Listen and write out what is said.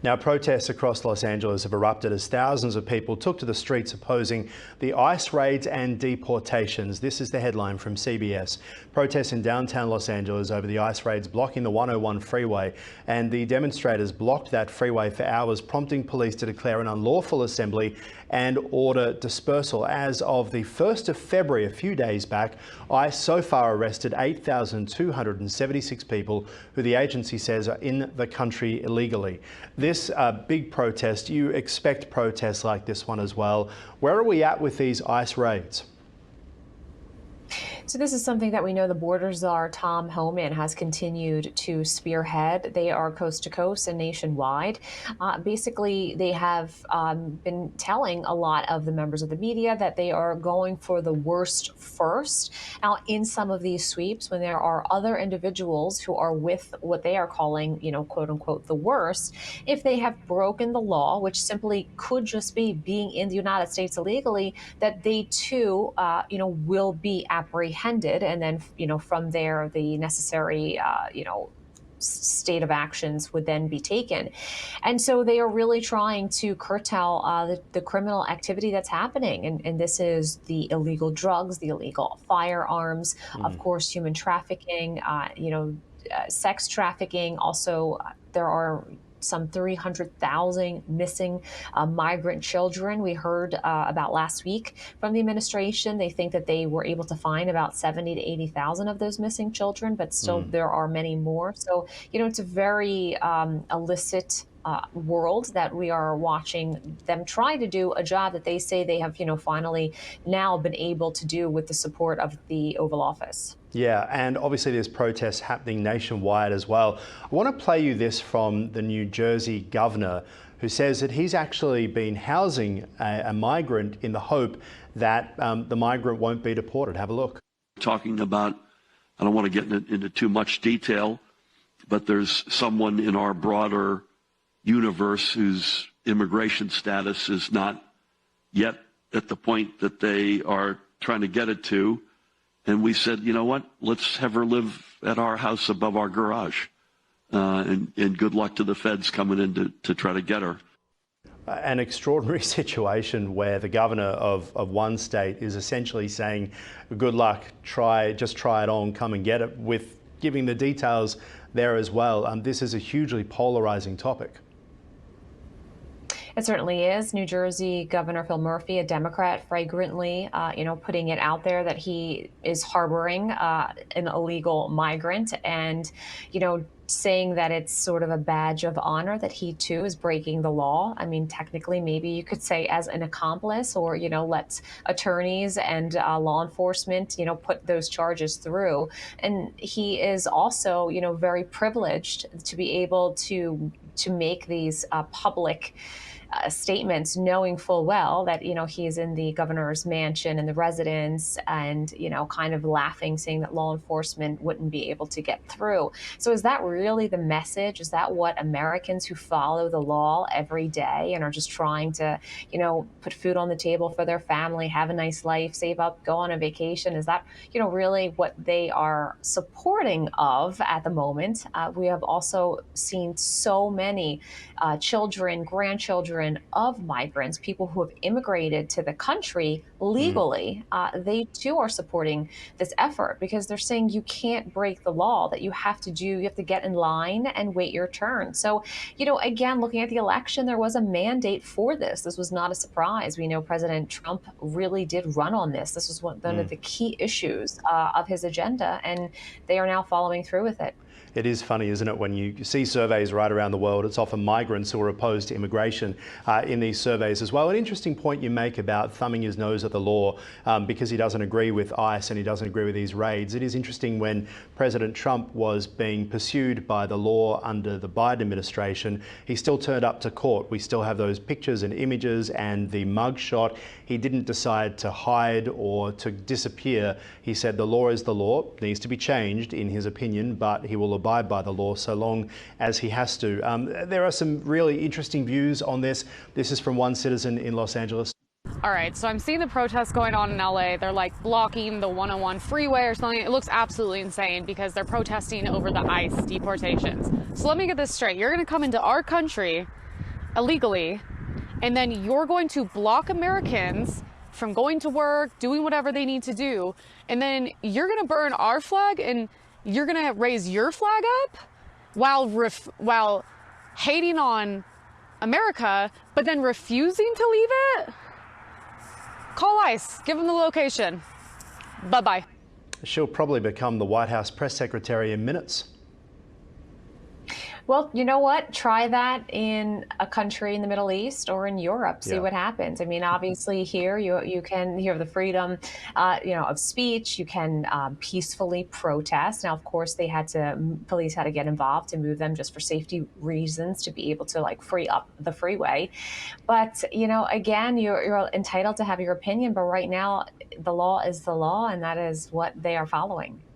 Now, protests across Los Angeles have erupted as thousands of people took to the streets opposing the ICE raids and deportations. This is the headline from CBS. Protests in downtown Los Angeles over the ICE raids blocking the 101 freeway, and the demonstrators blocked that freeway for hours, prompting police to declare an unlawful assembly and order dispersal. As of the 1st of February, a few days back, ICE so far arrested 8,276 people who the agency says are in the country illegally. This big protest, you expect protests like this one as well. Where are we at with these ICE raids? So this is something that we know the border czar, Tom Homan, has continued to spearhead. They are coast to coast and nationwide. Basically, they have been telling a lot of the members of the media that they are going for the worst first. Now, in some of these sweeps, when there are other individuals who are with what they are calling, quote unquote, the worst, if they have broken the law, which simply could just be being in the United States illegally, that they too, will be apprehended, and then from there the necessary state of actions would then be taken. And so they are really trying to curtail the criminal activity that's happening, and this is the illegal drugs, the illegal firearms, of course human trafficking, sex trafficking. Also, there are some 300,000 missing migrant children. We heard about last week from the administration. They think that they were able to find about 70 to 80,000 of those missing children, but still there are many more. So, it's a very illicit world that we are watching them try to do a job that they say they have, finally now been able to do with the support of the Oval Office. Yeah, and obviously there's protests happening nationwide as well. I want to play you this from the New Jersey governor, who says that he's actually been housing a migrant in the hope that the migrant won't be deported. Have a look. Talking about, I don't want to get into too much detail, but there's someone in our broader universe whose immigration status is not yet at the point that they are trying to get it to. And we said, you know what, let's have her live at our house above our garage. And good luck to the feds coming in to try to get her. An extraordinary situation where the governor of one state is essentially saying, good luck, just try it on, come and get it, with giving the details there as well. This is a hugely polarizing topic. It certainly is. New Jersey Governor Phil Murphy, a Democrat, flagrantly, putting it out there that he is harboring an illegal migrant, and, saying that it's sort of a badge of honor that he too is breaking the law. I mean, technically, maybe you could say as an accomplice, or, let attorneys and law enforcement, put those charges through. And he is also, very privileged to be able to make these public statements, knowing full well that, he's in the governor's mansion and the residence, and, kind of laughing, saying that law enforcement wouldn't be able to get through. So is that really the message? Is that what Americans who follow the law every day and are just trying to, put food on the table for their family, have a nice life, save up, go on a vacation? Is that, really what they are supporting of at the moment? We have also seen so many children, grandchildren of migrants, people who have immigrated to the country legally. They too are supporting this effort, because they're saying you can't break the law, that you have to get in line and wait your turn. So, again, looking at the election, there was a mandate for this. This was not a surprise. We know President Trump really did run on this. This was one of the key issues of his agenda, and they are now following through with it. It is funny, isn't it, when you see surveys right around the world, it's often migrants who are opposed to immigration in these surveys as well. An interesting point you make about thumbing his nose at the law because he doesn't agree with ICE and he doesn't agree with these raids. It is interesting, when President Trump was being pursued by the law under the Biden administration, he still turned up to court. We still have those pictures and images and the mugshot. He didn't decide to hide or to disappear. He said the law is the law, needs to be changed in his opinion, but he will abide by the law so long as he has to. There are some really interesting views on this. This is from one citizen in Los Angeles. All right, so I'm seeing the protests going on in LA. They're like blocking the 101 freeway or something. It looks absolutely insane because they're protesting over the ICE deportations. So let me get this straight. You're going to come into our country illegally, and then you're going to block Americans from going to work, doing whatever they need to do, and then you're going to burn our flag and you're going to raise your flag up while hating on America, but then refusing to leave it? Call ICE, give them the location. Bye-bye. She'll probably become the White House press secretary in minutes. Well, you know what? Try that in a country in the Middle East or in Europe. See what happens. I mean, obviously here you have the freedom, of speech. You can peacefully protest. Now, of course, police had to get involved to move them just for safety reasons to be able to free up the freeway. But again, you're entitled to have your opinion. But right now, the law is the law, and that is what they are following.